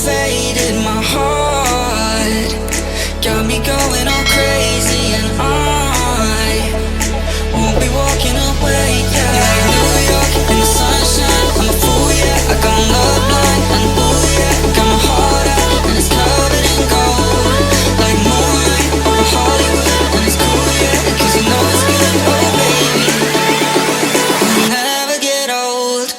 faded, my heart got me going all crazy, and I won't be walking away, yeah. New York in the sunshine, I'm a fool, yeah. I got love blind, and ooh, yeah. Got my heart out, and it's covered in gold, like moonlight over Hollywood, and it's cool, yeah, 'cause you know it's good, oh baby, we'll never get old.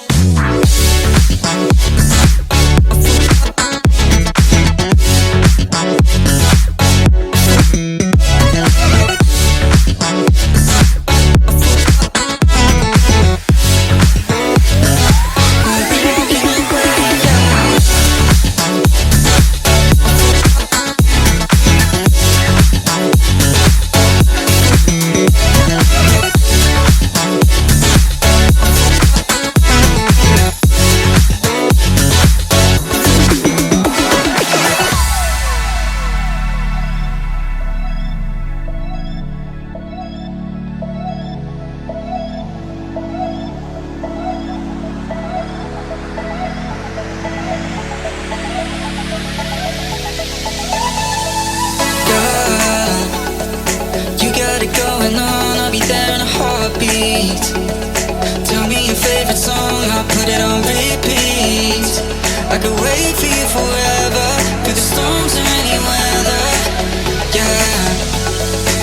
You got it going on, I'll be there in a heartbeat. Tell me your favorite song, I'll put it on repeat. I could wait for you forever, through the storms or any weather. Yeah,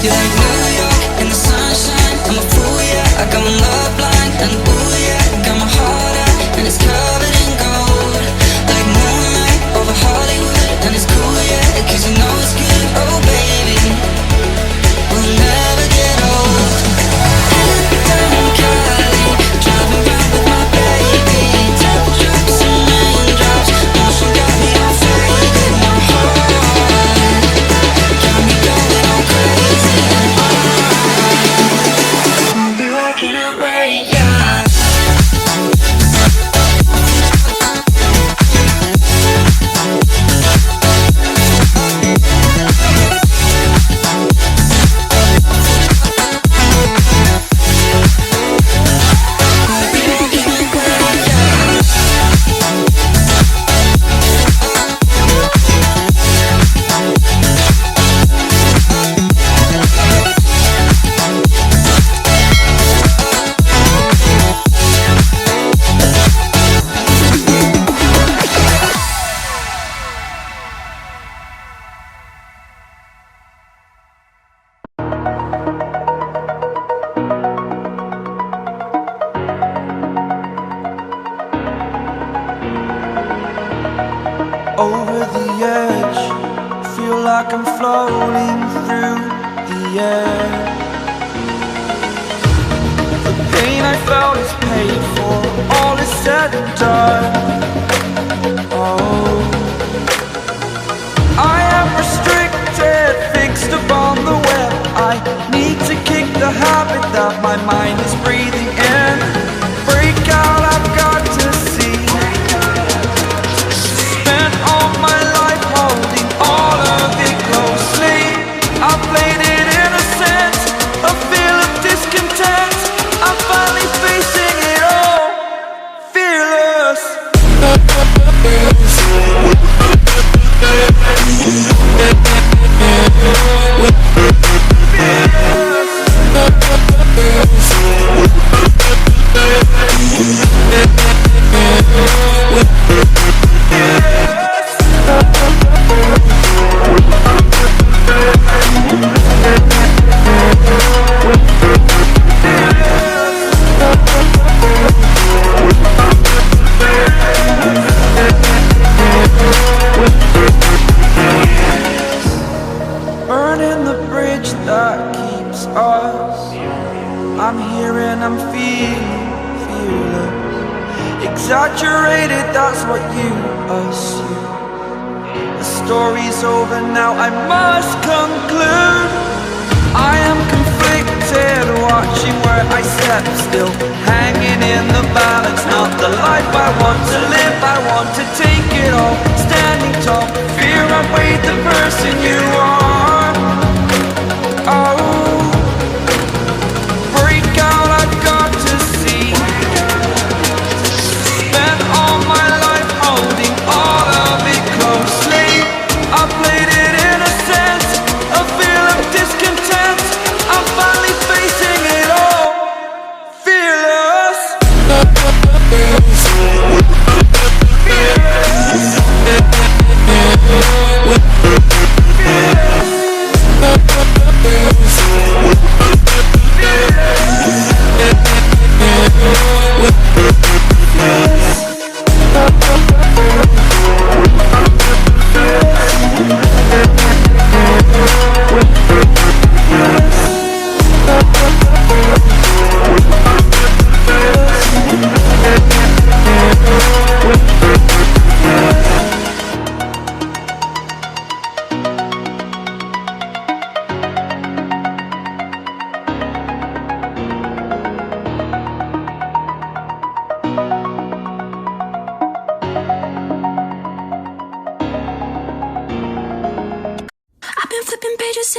you're like New York in the sunshine, I'm a fool, yeah. I got my love blind, and ooh, yeah. Got my heart out, and it's covered in gold, like moonlight over Hollywood, and it's cool, yeah, 'cause you know it's good, oh baby, we'll never get old. Down in Cali, driving round with my baby, double drops and raindrops, motion got me all faded, my heart got me going all crazy, and I'll be walking away, yeah. Over the edge, feel like I'm floating through the air. The pain I felt is paid for, all is said and done. Oh, I am restricted, fixed upon the web. I need to kick the habit that my mind is breathing in. Break out, I've got to see. Spent all my life holding all of it closely. I played it innocent, a feel of discontent. I'm finally facing it all, fearless. Burning the bridge that keeps us. I'm here and I'm feeling fearless. Exaggerated, that's what you assume. The story's over now, I must conclude. I am conflicted, watching where I step still, hanging in the balance. Not the life I want to live, I want to take it all. Standing tall, fear I weighed the person you are. Oh, break out, I've got to see. Spent all my life holding all of it close.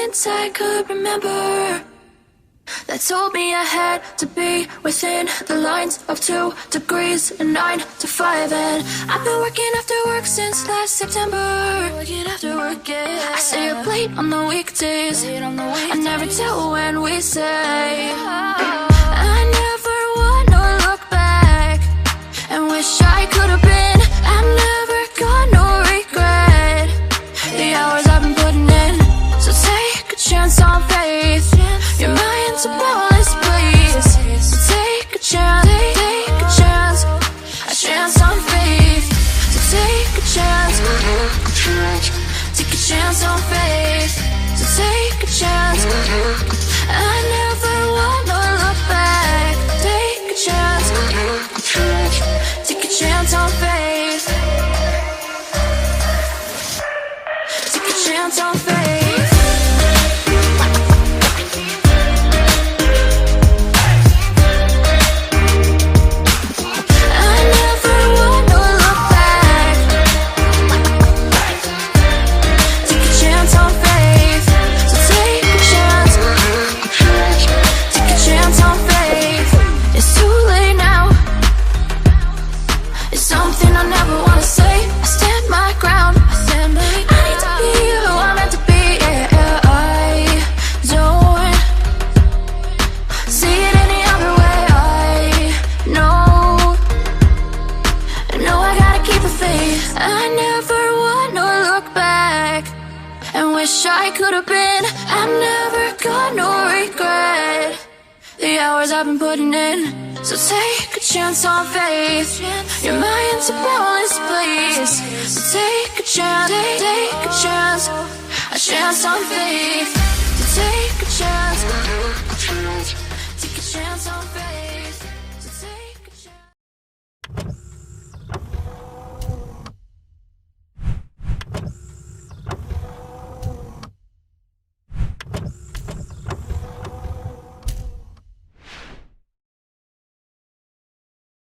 since I could remember, that told me I had to be within the lines of 2 degrees and 9 to 5. And I've been working after work since last September. Working after work, yeah. I stay up late on the weekdays. I never tell when we say. I never wanna look back and wish I could have been. I've never got no regret. The hours I've been putting in, so take a chance on faith. Your mind's a bonus, please. So take a chance, a chance on faith. So take a chance, take a chance on faith. So take a chance. I never wanna look back. Take a chance, take a chance on faith. Take a chance on faith. I could have been. I've never got no regret. The hours I've been putting in, so take a chance on faith. Your mind's a bonus, please. So take a chance, take a chance on faith. So take a chance.